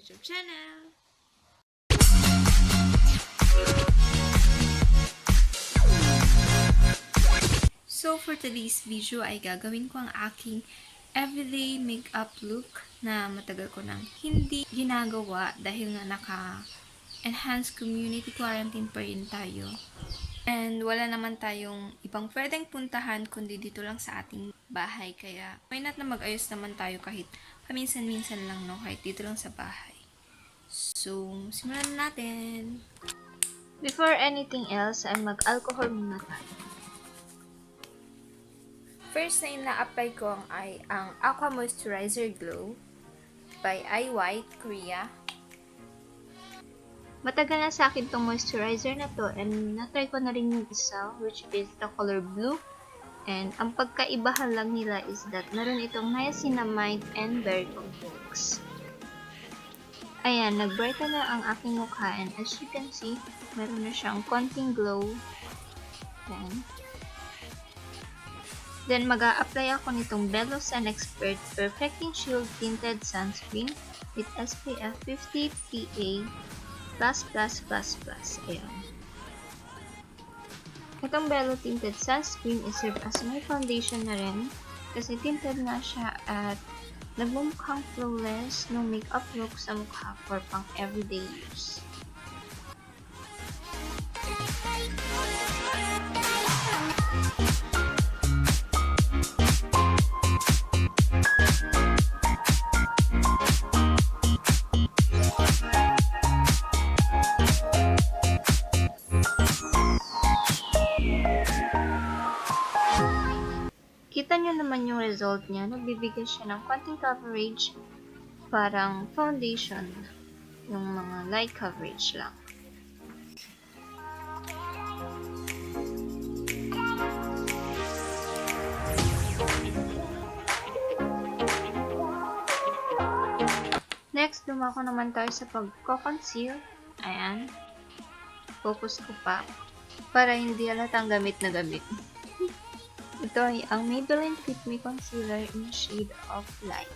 YouTube channel! So, for today's video ay gagawin ko ang aking everyday makeup look na matagal ko nang hindi ginagawa dahil nga naka-enhanced community quarantine pa rin tayo. And wala naman tayong ibang pwedeng puntahan kundi dito lang sa ating bahay. Kaya, why not na mag-ayos naman tayo kahit paminsan-minsan lang, no? Kahit dito lang sa bahay. So, simulan na natin! Before anything else, ay mag-alcohol muna tayo. First na ina-apply ko ang Aqua Moisturizer Glow by iWhite, Korea. Matagal na sa akin tong moisturizer na to and na-try ko na rin yung isa which is the color blue. And ang pagkaibahan lang nila is that meron itong niacinamide and berry complex. Ayan, nag-brighten na ang aking mukha and as you can see, meron na siyang konting glow. Ayan. Then, mag-a-apply ako nitong Belo Sun Expert Perfecting Shield Tinted Sunscreen with SPF 50 PA+++++. Ayan. Itong Belo Tinted Sunscreen is serve as my foundation na rin kasi tinted nga siya at nagmumukhang flawless no makeup look sa mukha for pang everyday use. Kita nyo naman yung result niya. Nagbibigay siya ng konting coverage. Parang foundation. Yung mga light coverage lang. Next, dumako naman tayo sa pag-conceal. Ayan. Focus ko pa. Para hindi halatang gamit na gamit. Ito ay ang Maybelline Fit Me Concealer in shade of light.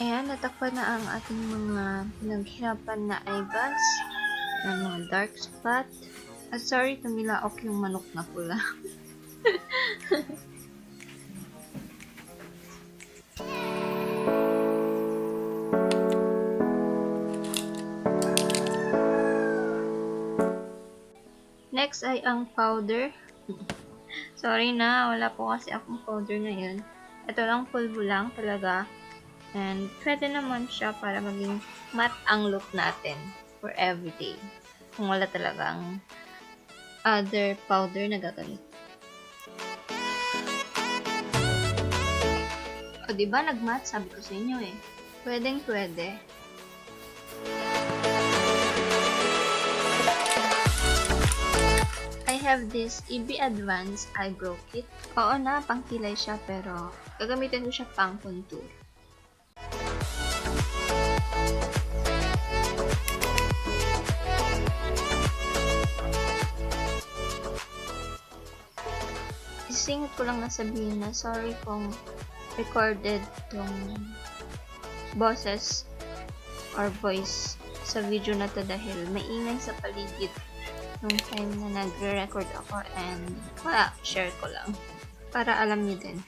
Ayan, natakpan na ang ating mga pinaghirapan na eyebags, ng mga dark spot. At sorry, tumilaok yung manok na pula. Next ay ang powder. Sorry na, wala po kasi akong powder ngayon. Ito lang, pulbo lang talaga. And pwede naman siya para maging matte ang look natin for everyday. Kung wala talagang other powder na gagamit. O diba nag-matte? Sabi ko sa inyo eh. Pwedeng pwede. I have this EB Advanced Eyebrow Kit. Oo na, pangkilay siya pero gagamitin ko siya pang contour. Isingit ko lang nasabihin na sorry kung recorded tong boses or voice sa video na to dahil maingay sa paligid nung time na nagre-record ako and wala, share ko lang para alam niyo din.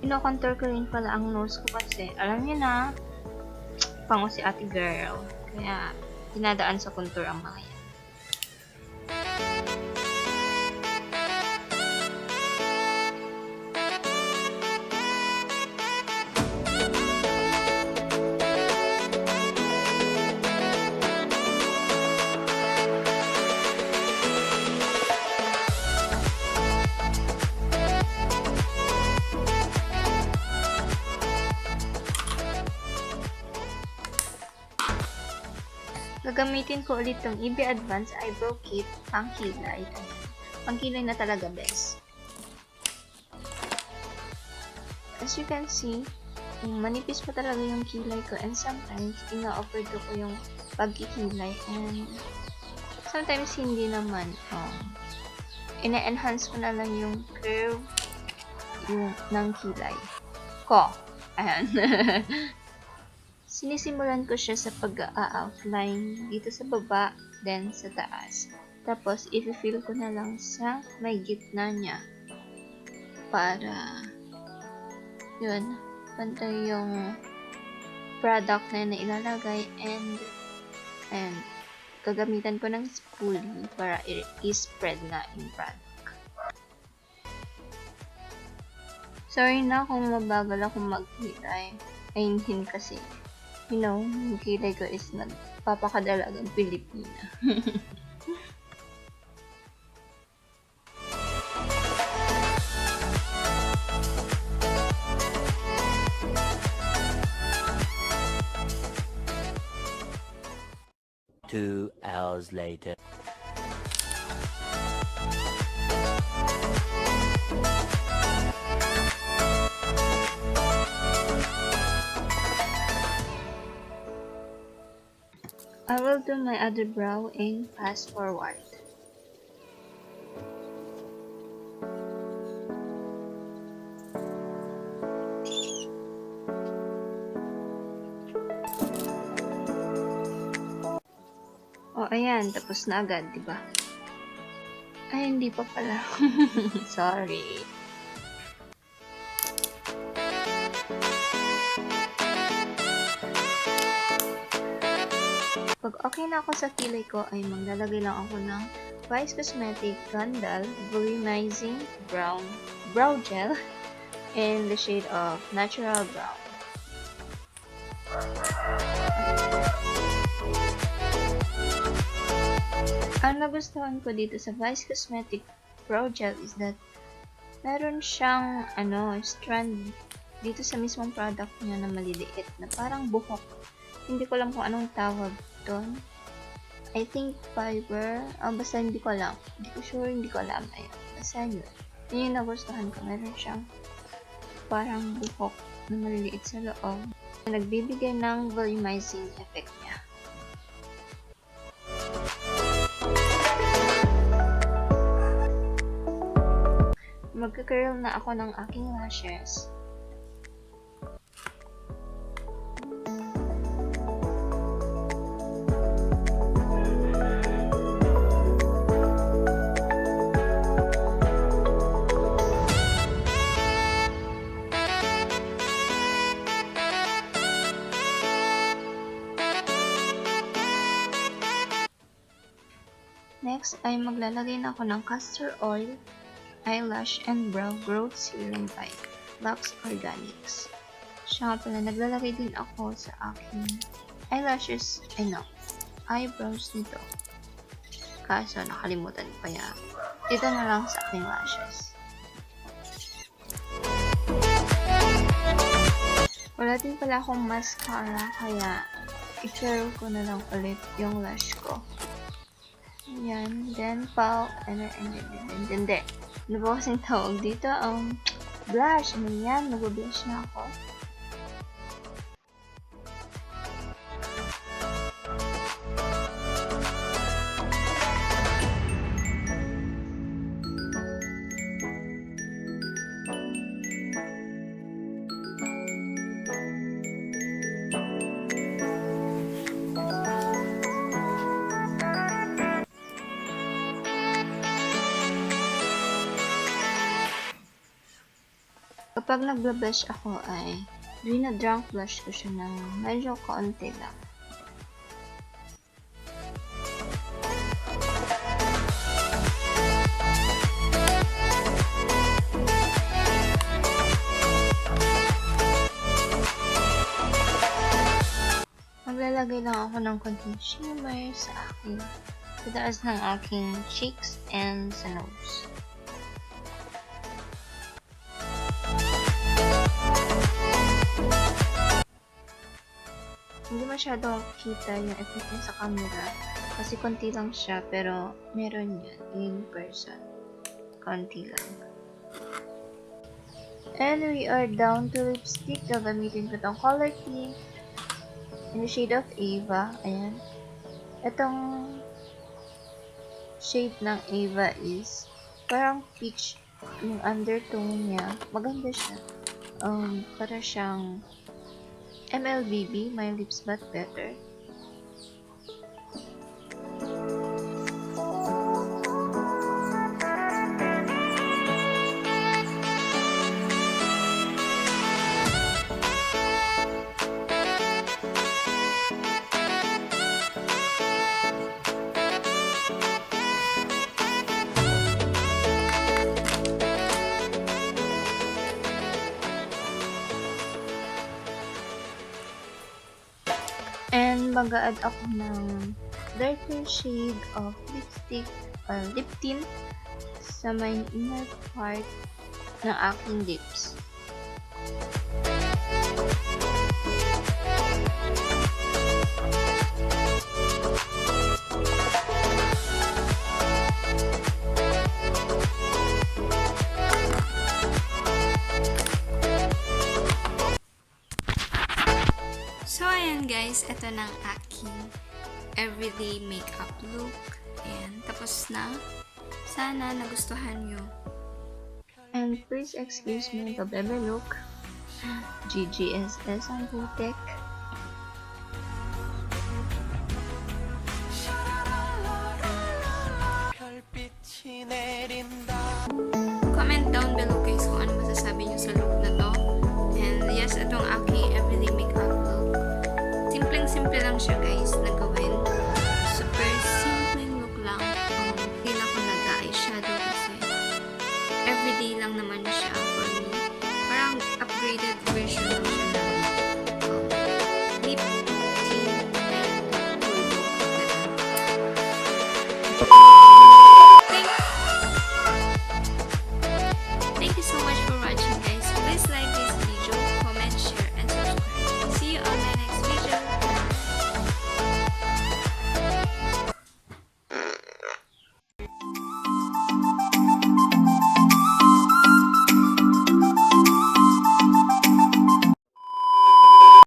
Ino-contour ko rin pala ang nose ko kasi alam niyo na pango si ate girl kaya dinadaan sa contour ang mga yan. Gagamitin ko ulit tong EB Advanced Eyebrow Kit pang kilay. Pang kilay na talaga, best. As you can see, manipis pa talaga yung kilay ko, and sometimes ina-offer ko yung pagkikilay, and sometimes hindi naman. Ina-enhance ko na lang yung curve ng kilay ko. Ayan. Sinisimulan ko siya sa pag-outline dito sa baba, then sa taas. Tapos, i-fill ko na lang sa may gitna niya. Para, yun, pantay yung product na ilalagay, and gagamitan ko ng spoolie para i-spread na yung product. Sorry na kung mabagal ako magkilay. Ayun kasi, you know, yung kilay ko is nagpapakadalagang Pilipina. Two hours later. I will do my other brow in fast forward. Oh, ayan, tapos na agad, di ba? Ay, hindi pa pala. Sorry. Pag okay na ako sa kilay ko, ay maglalagay lang ako ng Vice Cosmetic Gandoll Volumizing Brow Gel in the shade of Natural Brown. Ang nagustuhan ko dito sa Vice Cosmetic Brow Gel is that meron siyang strand dito sa mismong product niya na maliliit na parang buhok. Hindi ko alam kung anong tawag doon. I think fiber. Basta hindi ko alam. Hindi ko alam. Ayun. Basta yun. Yun yung nagustuhan ko. Meron siyang parang buhok na maliliit sa loob. Nagbibigay ng volumizing effect niya. Magka-curl na ako ng aking lashes. Next ay maglalagay na ako ng castor oil, eyelash and brow growth serum by Luxe Organix. Siya nga pala, naglalagay din ako sa aking eyelashes, eyebrows nito. Kaso nakalimutan ko, kaya ito na lang sa aking lashes. Wala din pala akong mascara, kaya i-curl ko na lang ulit yung lash ko. Yan, then ano ba kasing tawag dito? Blush. Yan, mag-blush na ako. Kapag nag-blush ako ay drunk blush ko siya ng medyo kaunti lang. Maglalagay lang ako ng konting shimmer sa taas ng aking cheeks and sa nose. Hindi masyadong kita yung effect niya sa camera. Kasi konti lang siya, pero meron yun in person. Konti lang. And we are down to lipstick. Gagamitin ko tong Colortint in the shade of Ava. Ayan. Itong shade ng Ava is parang peach yung undertone niya. Maganda siya. Para siyang MLBB, My Lips But Better. And mag-a-add ako ng darker shade of lipstick or lip tint sa may inner part ng aking lips. So, ayan guys, ito na ang aking everyday makeup look. Ayan, tapos na. Sana nagustuhan nyo. And please excuse me the bebe look. GGSS ang butek. Comment down below guys kung ano masasabi nyo sa look na to. And yes, itong aking everyday makeup look. Simpleng-simple lang siya guys.